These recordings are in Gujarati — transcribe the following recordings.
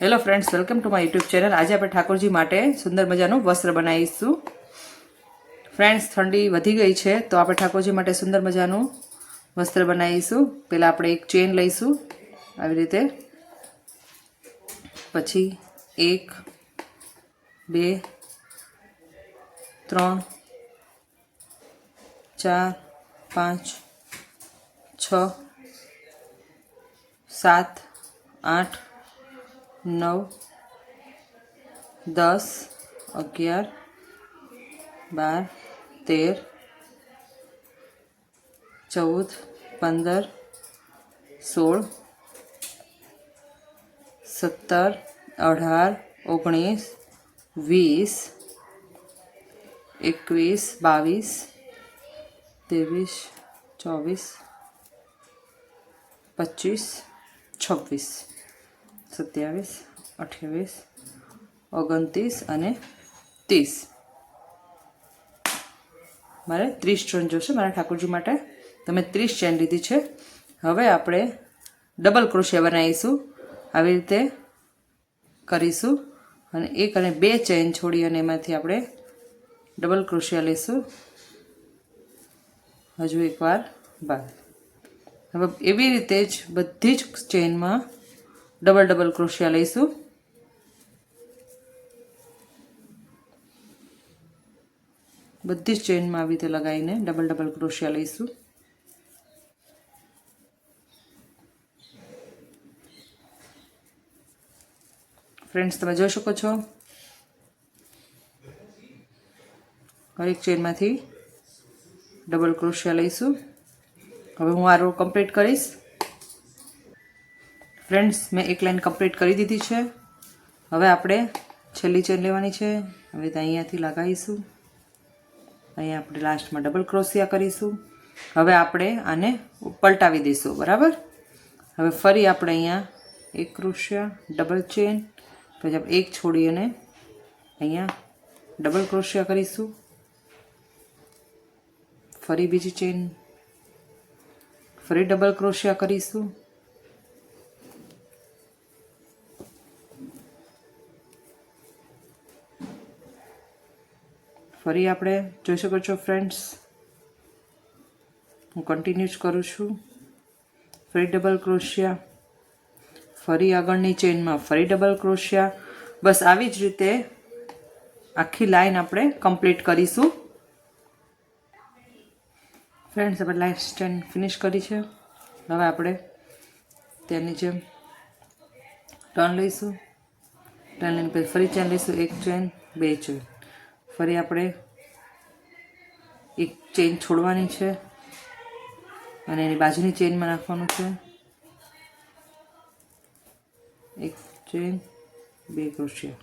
Hello friends, welcome to my YouTube channel. આજે આપણે ઠાકોરજી માટે સુંદર મજાનું વસ્ત્ર બનાવીશું। ફ્રેન્ડ્સ, ઠંડી વધી ગઈ છે તો આપણે ઠાકોરજી માટે સુંદર મજાનું વસ્ત્ર બનાવીશું। પહેલાં આપણે એક ચેન લઈશું આવી રીતે, પછી 1 2 3 4 5 6 7 8 9 10 11 12 13 14 15 16 17 18 19 20 21 22 23 24 25 26 27 28 29 અને 30 મારે 30 ચેન જોશે મારા ઠાકોરજી માટે। તમે 30 ચેન લીધી છે। હવે આપણે ડબલ ક્રોશિયા બનાવીશું। આવી રીતે કરીશું અને 1 અને 2 ચેન છોડી અને એમાંથી આપણે ડબલ ક્રોશિયા લઈશું। હજુ એકવાર બાદ। હવે એવી રીતે જ બધી જ ચેનમાં ડબલ ક્રોશિયા લઈશું। બધી જ ચેનમાં આવી રીતે લગાવીને ડબલ ક્રોશિયા લઈશું। ફ્રેન્ડ્સ, તમે જોઈ શકો છો હરેક ચેનમાંથી ડબલ ક્રોશિયા લઈશું। હવે હું આ રો કમ્પ્લીટ કરીશ। ફ્રેન્ડ્સ, મેં એક લાઈન કમ્પ્લીટ કરી દીધી છે। હવે આપણે છેલ્લી ચેન લેવાની છે। હવે અહીંયાથી લગાવીશું, અહીંયા આપણે લાસ્ટમાં ડબલ ક્રોશિયા કરીશું। હવે આપણે આને પલટાવી દઈશું, બરાબર। હવે ફરી આપણે અહીંયા એક ક્રોશિયા, ડબલ ચેન, પછી આપણે એક છોડી અને અહીંયા ડબલ ક્રોશિયા કરીશું। ફરી બીજી ચેન, ફરી ડબલ ક્રોશિયા કરીશું। ફરી આપણે જોઈ શકો છો ફ્રેન્ડ્સ, હું કન્ટિન્યુ જ કરું છું। ફરી ડબલ ક્રોશિયા, ફરી આગળની ચેનમાં ફરી ડબલ ક્રોશિયા। બસ આવી જ રીતે આખી લાઈન આપણે કમ્પ્લીટ કરીશું। ફ્રેન્ડ્સ, આપણે લાસ્ટ ચેન ફિનિશ કરી છે। હવે આપણે તેની જેમ ટર્ન લઈશું। ટર્ન લઈને પછી ફરી ચેન લઈશું, એક ચેન, બે ચેન, ફરી આપણે એક ચેન છોડવાની છે અને એની બાજુની ચેનમાં નાખવાનું છે। એક ચેન, બે ક્રોશિયા,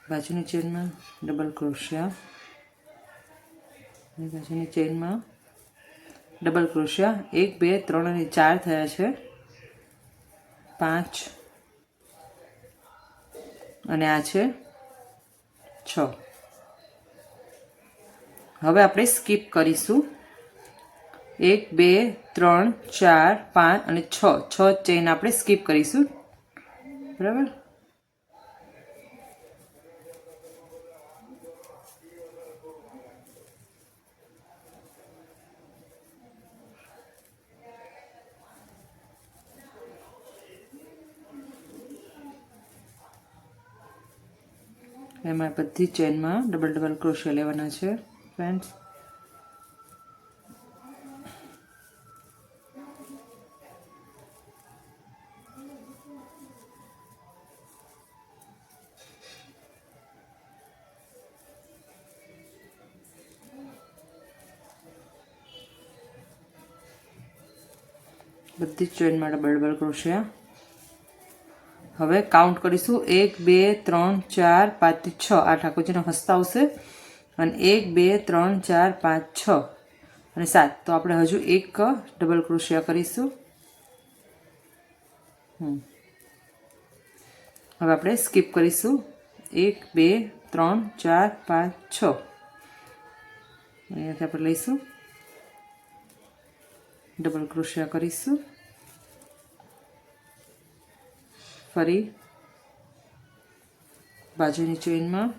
બાજુની ચેનમાં ડબલ ક્રોશિયા, બાજુની ચેનમાં ડબલ ક્રોશિયા। 1 2 3 અને 4 થયા છે, 5 અને આ છે 6। હવે આપણે સ્કીપ કરીશું। 1 2 3 4 5 અને 6 ચેન આપણે સ્કીપ કરીશું, બરાબર। એમાં બધી ચેનમાં ડબલ ક્રોશિયા લેવાના છે ફ્રેન્ડ્સ। બધી જ ચેનમાં ડબલ ક્રોશિયા। હવે કાઉન્ટ કરીશું, 1 2 3 4 5 થી 6 આ ઠાકોરજીનો હસ્તા આવશે અને 1 2 3 4 5 6 અને 7। તો આપણે હજુ એક ડબલ ક્રોશિયા કરીશું। હવે આપણે સ્કીપ કરીશું, 1 2 3 4 5 6 અહીંયાથી આપણે લઈશું, ડબલ ક્રોશિયા કરીશું। ફરી બાજુની ચેઇનમાં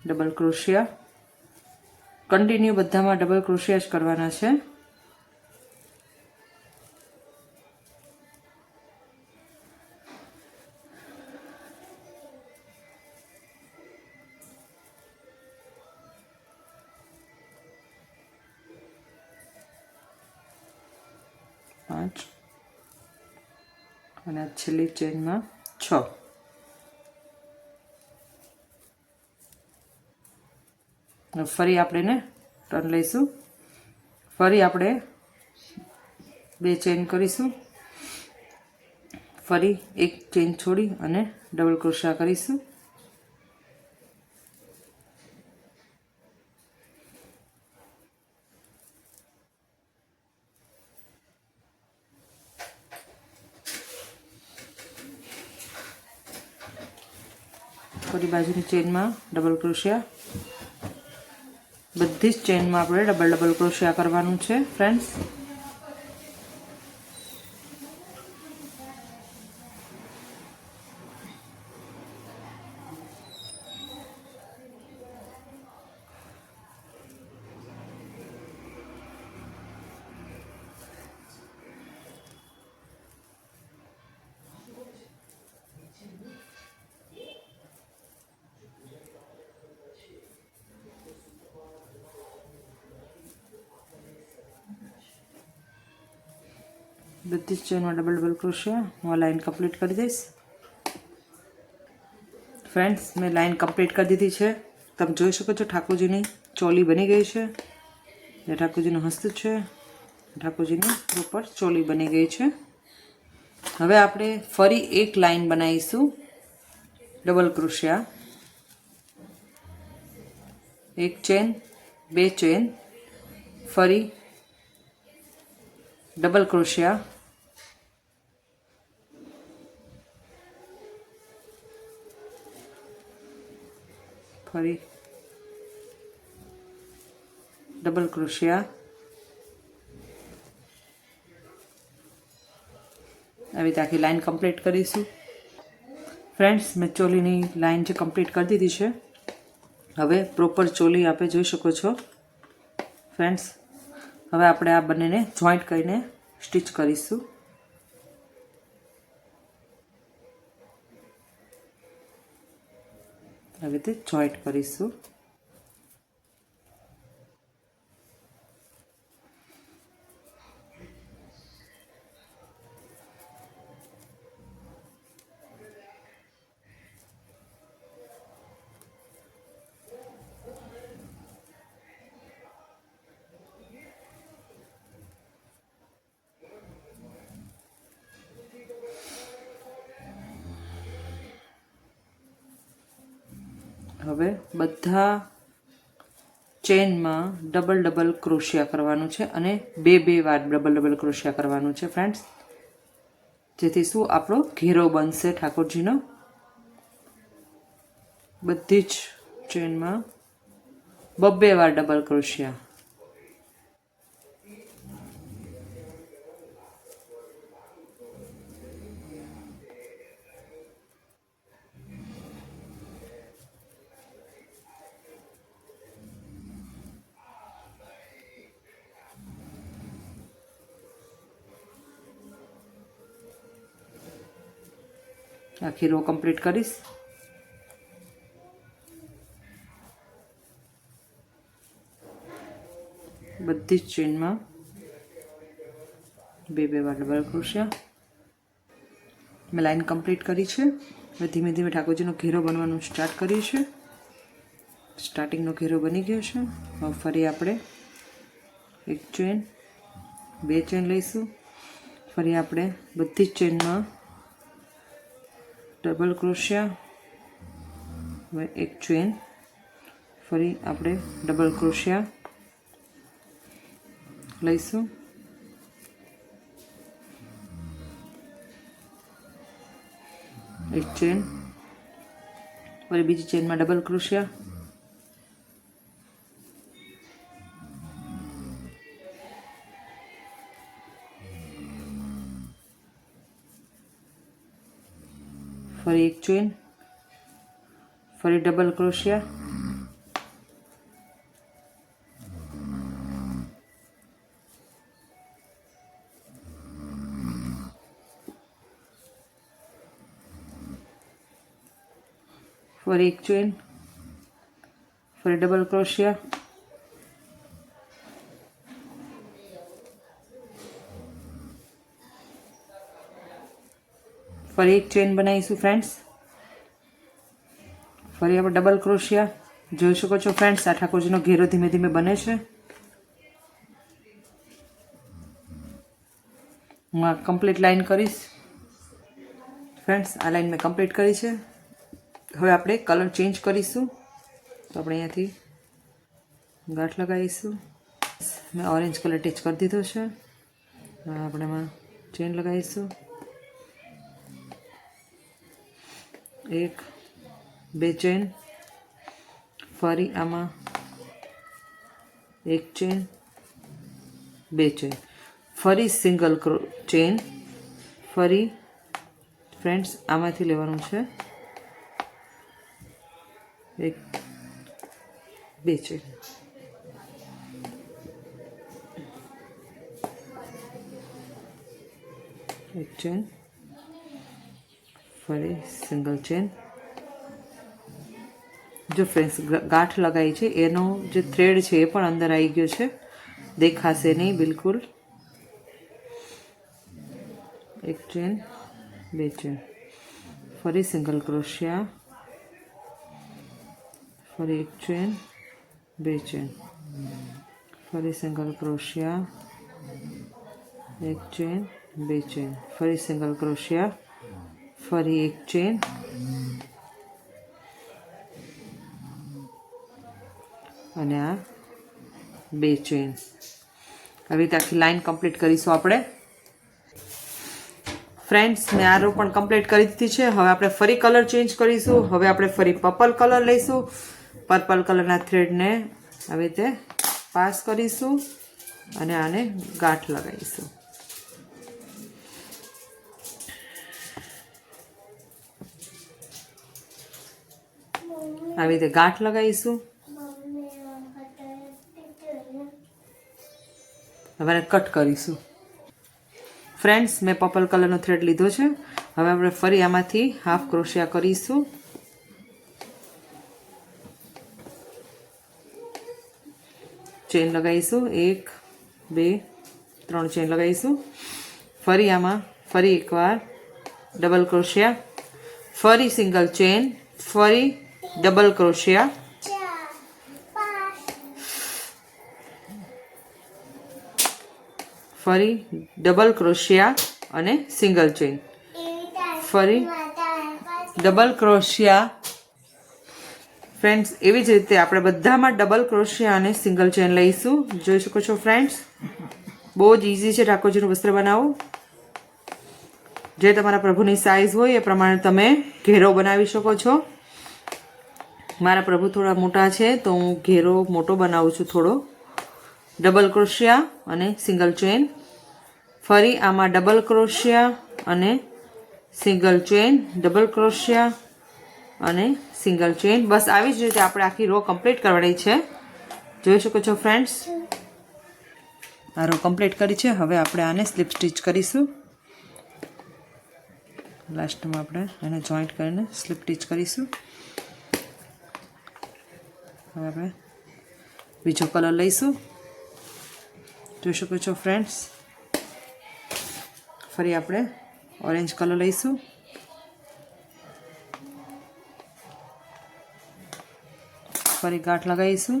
ડબલ ક્રોશિયા. કન્ટિન્યુ બધામાં ડબલ ક્રોશિયા જ કરવાના છે. પાંચ અને છેલ્લી ચેઇનમાં 6. ફરી આપણે એને ટર્ન લઈશું. ફરી આપણે 2 ચેઇન કરીશું. ફરી એક ચેઇન છોડી અને ડબલ ક્રોશિયા કરીશું. ફરી બાજુની ચેઇનમાં ડબલ ક્રોશિયા. બધી જ ચેઇનમાં આપણે ડબલ ક્રોશિયા કરવાનું છે ફ્રેન્ડ્સ. બધી જ ચેઇનમાં ડબલ ક્રોશિયા. હું આ લાઈન કમ્પ્લીટ કરી દઈશ. ફ્રેન્ડ્સ, મેં લાઈન કમ્પ્લીટ કરી દીધી છે. તમે જોઈ શકો છો ઠાકોરજીની ચોલી બની ગઈ છે. એ ઠાકોરજીનું હસ્ત છે. ઠાકોરજીની ઉપર ચોલી બની ગઈ છે. હવે આપણે ફરી એક લાઈન બનાવીશું ડબલ ક્રોશિયા. એક ચેન, 2 ચેન, ફરી ડબલ ક્રોશિયા. ફરી ડબલ ક્રોશિયા. આવી રીતે આખી લાઈન કમ્પ્લીટ કરીશું. ફ્રેન્ડ્સ, મેં ચોલીની લાઈન જે કમ્પ્લીટ કરી દીધી છે. હવે પ્રોપર ચોલી આપણે જોઈ શકો છો ફ્રેન્ડ્સ. હવે આપણે આ બંનેને જોઈન્ટ કરીને સ્ટિચ કરીશું. આવી રીતે જોઈન્ટ કરીશું. હવે બધા ચેઇનમાં ડબલ ક્રોશિયા કરવાનું છે અને 2 વાર ડબલ ક્રોશિયા કરવાનું છે ફ્રેન્ડ્સ. જેથી શું આપણો ઘેરો બનશે ઠાકોરજીનો. બધી જ ચેઇનમાં 2 વાર ડબલ ક્રોશિયા. આખી રો કમ્પ્લીટ કરીશ. બધી જ ચેઇનમાં 2 વાર ડબલ ક્રોશિયા. મેં લાઈન કમ્પ્લીટ કરી છે. હવે ધીમે ધીમે ઠાકોરજીનો ઘેરો બનવાનું સ્ટાર્ટ કર્યું છે. સ્ટાર્ટિંગનો ઘેરો બની ગયો છે. હવે ફરી આપણે એક ચેઇન, 2 ચેઇન લઈશું. ફરી આપણે બધી જ ચેઇનમાં ડબલ ક્રોશિયા. હવે એક ચેઇન, ફરી આપણે ડબલ ક્રોશિયા લઈશું. એક ચેઇન, ફરી બીજી ચેઇનમાં ડબલ ક્રોશિયા. ફરી એક ચેન, ફરી ડબલ ક્રોશિયા, ફરી એક ચેન, ફરી ડબલ ક્રોશિયા, ફરી એક ચેન બનાવીશું ફ્રેન્ડ્સ, ફરી આપણે ડબલ ક્રોશિયા. જોઈ શકો છો ફ્રેન્ડ્સ, આ ઠાકોરજીનો ઘેરો ધીમે ધીમે બને છે. હું આ કમ્પ્લીટ લાઈન કરીશ ફ્રેન્ડ્સ. આ લાઈન મેં કમ્પ્લીટ કરી છે. હવે આપણે કલર ચેન્જ કરીશું. તો આપણે અહીંયાથી ગાંઠ લગાવીશું. મેં ઓરેન્જ કલર ટેચ કરી દીધો છે. આપણે એમાં ચેન લગાવીશું. એક બે ચેન, ફરી આમાં એક ચેન, બે ચેન, ફરી સિંગલ ચેન, ફરી ફ્રેન્ડ્સ આમાંથી લેવાનું છે એક બે ચેન, એક ચેન, ફરી સિંગલ ચેન. જો ફ્રેન્ડ્સ ગાંઠ લગાવી છે એનો જે થ્રેડ છે એ પણ અંદર આવી ગયો છે, દેખાશે નહીં બિલકુલ. એક ચેન, બે ચેન, ફરી સિંગલ ક્રોશિયા, ફરી એક ચેન, બે ચેન, ફરી સિંગલ ક્રોશિયા, એક ચેન, બે ચેન, ફરી સિંગલ ક્રોશિયા, ફરી એક ચેન, અને આ બે ચેન. આવી રીતે આખી લાઈન કમ્પ્લીટ કરીશું આપણે ફ્રેન્ડ્સ. મેં આ રો પણ કમ્પ્લીટ કરી દીધી છે. હવે આપણે ફરી કલર ચેન્જ કરીશું. હવે આપણે ફરી પર્પલ કલર લઈશું. પર્પલ કલરના થ્રેડને આવી રીતે પાસ કરીશું અને આને ગાંઠ લગાવીશું. આવી રીતે ગાંઠ લગાવીશું. હવે કટ કરીશું ફ્રેન્ડ્સ. મેં પર્પલ કલરનો થ્રેડ લીધો છે. હવે આપણે ફરી આમાંથી હાફ ક્રોશિયા કરીશું. ચેન લગાવીશું. એક બે ત્રણ ચેન લગાવીશું. ફરી આમાં ફરી એકવાર ડબલ ક્રોશિયા, ફરી સિંગલ ચેન, ફરી ડબલ ક્રોશિયા, ફરી ડબલ ક્રોશિયા અને સિંગલ ચેન, ફરી ડબલ ક્રોશિયા. ફ્રેન્ડ્સ એવી જ રીતે આપણે બધામાં ડબલ ક્રોશિયા અને સિંગલ ચેન લઈશું. જોઈ શકો છો ફ્રેન્ડ્સ, બહુ જ ઇઝી છે ઠાકોરજીનું વસ્ત્ર બનાવવું. જે તમારા પ્રભુની સાઇઝ હોય એ પ્રમાણે તમે ઘેરો બનાવી શકો છો. મારા પ્રભુ થોડા મોટા છે તો હું ઘેરો મોટો બનાવું છું થોડો. ડબલ ક્રોશિયા અને સિંગલ ચેન, ફરી આમાં ડબલ ક્રોશિયા અને સિંગલ ચેન, ડબલ ક્રોશિયા અને સિંગલ ચેન. બસ આવી જ રીતે આપણે આખી રો કમ્પ્લીટ કરવાની છે. જોઈ શકો છો ફ્રેન્ડ્સ, આ રો કમ્પ્લીટ કરી છે. હવે આપણે આને સ્લીપ સ્ટિચ કરીશું. લાસ્ટમાં આપણે એને જોઈન્ટ કરીને સ્લીપ સ્ટિચ કરીશું. હવે આપણે બીજો કલર લઈશું. જોઈ શકો છો ફ્રેન્ડ્સ, ફરી આપણે ઓરેન્જ કલર લઈશું. ફરી ગાંઠ લગાવીશું.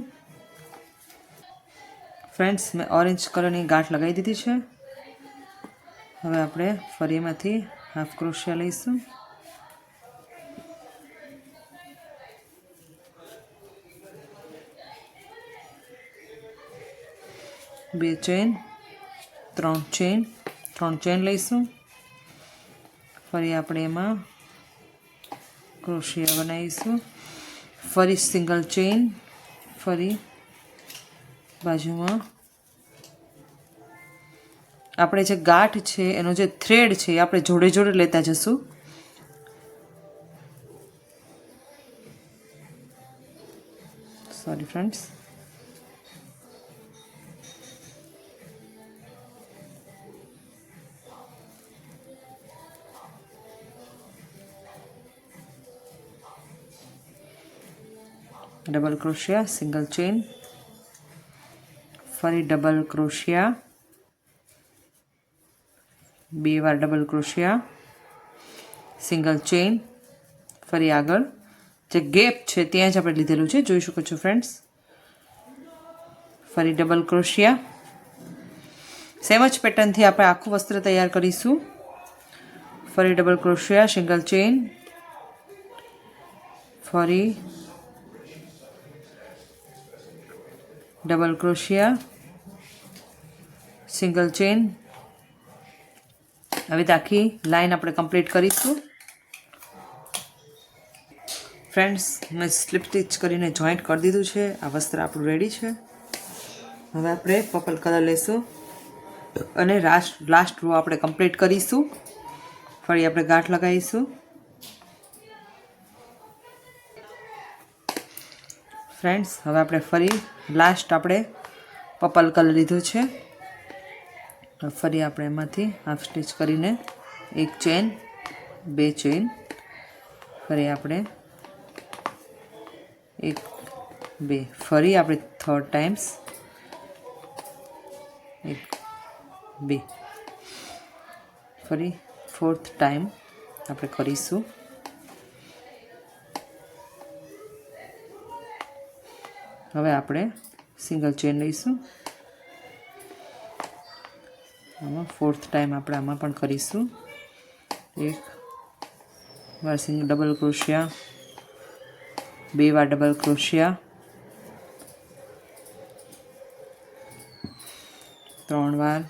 ફ્રેન્ડ્સ મેં ઓરેન્જ કલરની ગાંઠ લગાવી દીધી છે. હવે આપણે ફરી એમાંથી હાફ ક્રોશિયા લઈશું. બે ચેન, ત્રણ ચેન લઈશું. ફરી આપણે એમાં ક્રોશિયા બનાવીશું. ફરી સિંગલ ચેન, ફરી બાજુમાં આપણે જે ગાંઠ છે એનો જે થ્રેડ છે એ આપણે જોડે જોડે લેતા જશું. Sorry friends. ડબલ ક્રોશિયા, સિંગલ ચેન, ફરી ડબલ ક્રોશિયા, 2 વાર ડબલ ક્રોશિયા, સિંગલ ચેન, ફરી આગળ જે ગેપ છે ત્યાં જ આપણે લીધેલું છે, જોઈ શકો છો ફ્રેન્ડ્સ. ફરી ડબલ ક્રોશિયા. સેમ જ પેટર્નથી આપણે આખું વસ્ત્ર તૈયાર કરીશું. ફરી ડબલ ક્રોશિયા, સિંગલ ચેન, ફરી ડબલ ક્રોશિયા, સિંગલ ચેન. હવે આખી લાઈન આપણે કમ્પ્લીટ કરીશું. ફ્રેન્ડ્સ, મેં સ્લીપ સ્ટિચ કરીને જોઈન્ટ કરી દીધું છે. આ વસ્ત્ર આપણું રેડી છે. હવે આપણે પર્પલ કલર લેશું અને લાસ્ટ રો આપણે કમ્પ્લીટ કરીશું. ફરી આપણે ગાંઠ લગાવીશું. ફ્રેન્ડ્સ, હવે આપણે ફરી લાસ્ટ આપણે પર્પલ કલર લીધો છે. ફરી આપણે એમાંથી હાફ સ્ટિચ કરીને 1 ચેન, 2 ચેન, ફરી આપણે 1 2, ફરી આપણે 3rd ટાઈમ્સ 1 2, ફરી 4th ટાઈમ આપણે કરીશું. હવે આપણે સિંગલ ચેન લઈશું. આમાં 4th ટાઈમ આપણે આમાં પણ કરીશું. 1 વાર ડબલ ક્રોશિયા, 2 વાર ડબલ ક્રોશિયા, 3 વાર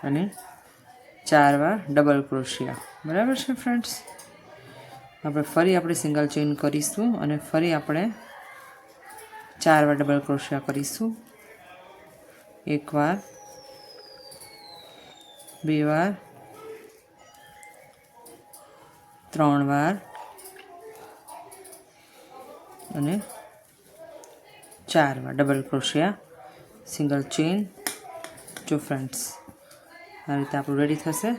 અને 4 વાર ડબલ ક્રોશિયા. બરાબર છે ફ્રેન્ડ્સ. આપણે ફરી આપણે સિંગલ ચેન કરીશું અને ફરી આપણે 4 વાર ડબલ ક્રોશિયા કરીશું. 1 વાર, 2 વાર, 3 વાર અને 4 વાર ડબલ ક્રોશિયા, સિંગલ ચેન. જો ફ્રેન્ડ્સ, આ રીતે આપણું રેડી થશે.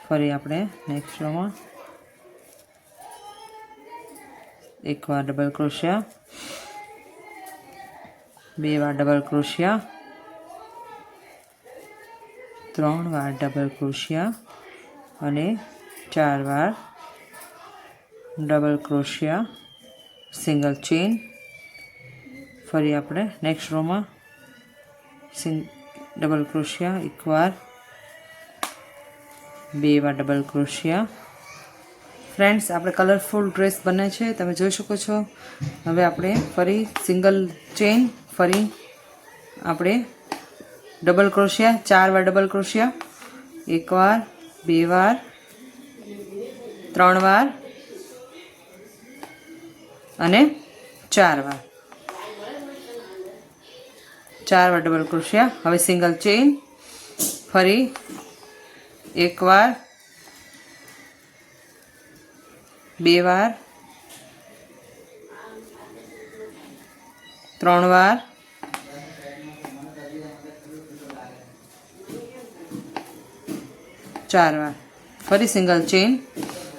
ફરી આપણે નેક્સ્ટ રોમાં 1 વાર ડબલ ક્રોશિયા, 2 વાર ડબલ ક્રોશિયા, 3 વાર ડબલ ક્રોશિયા અને 4 વાર ડબલ ક્રોશિયા, સિંગલ ચેન. ફરી આપણે નેક્સ્ટ રોમાં ડબલ ક્રોશિયા 1 વાર, 2 વાર ડબલ ક્રોશિયા. ફ્રેન્ડ્સ, આપણે કલરફુલ ડ્રેસ બને છે, તમે જોઈ શકો છો. હવે આપણે ફરી સિંગલ ચેન, ફરી આપણે ડબલ ક્રોશિયા, 4 વાર ડબલ ક્રોશિયા, 1 વાર, 2 વાર, 3 વાર અને 4 વાર. 4 વાર ડબલ ક્રોશિયા. હવે સિંગલ ચેન, ફરી 1 વાર, 2 વાર, 3 વાર, 4 વાર, ફરી સિંગલ ચેન.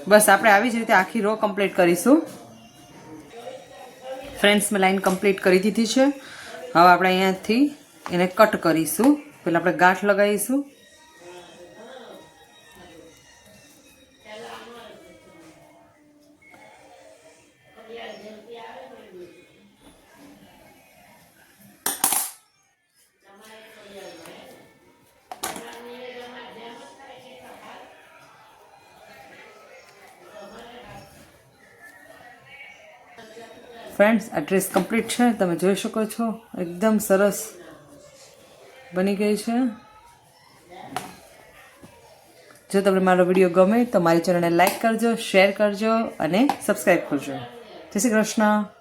બસ આપણે આવી જ રીતે આખી રો કમ્પ્લીટ કરીશું. ફ્રેન્ડ્સ, મેં લાઈન કમ્પ્લીટ કરી દીધી છે. હવે આપણે અહીંયાથી એને કટ કરીશું. પહેલાં આપણે ગાંઠ લગાવીશું. ફ્રેન્ડ્સ, આ ડ્રેસ કમ્પ્લીટ છે, તમે જોઈ શકો છો. એકદમ સરસ બની ગઈ છે. જો તમને મારો વિડીયો ગમે તો મારી ચેનલને લાઈક કરજો, શેર કરજો અને સબસ્ક્રાઈબ કરજો. જય શ્રી કૃષ્ણ.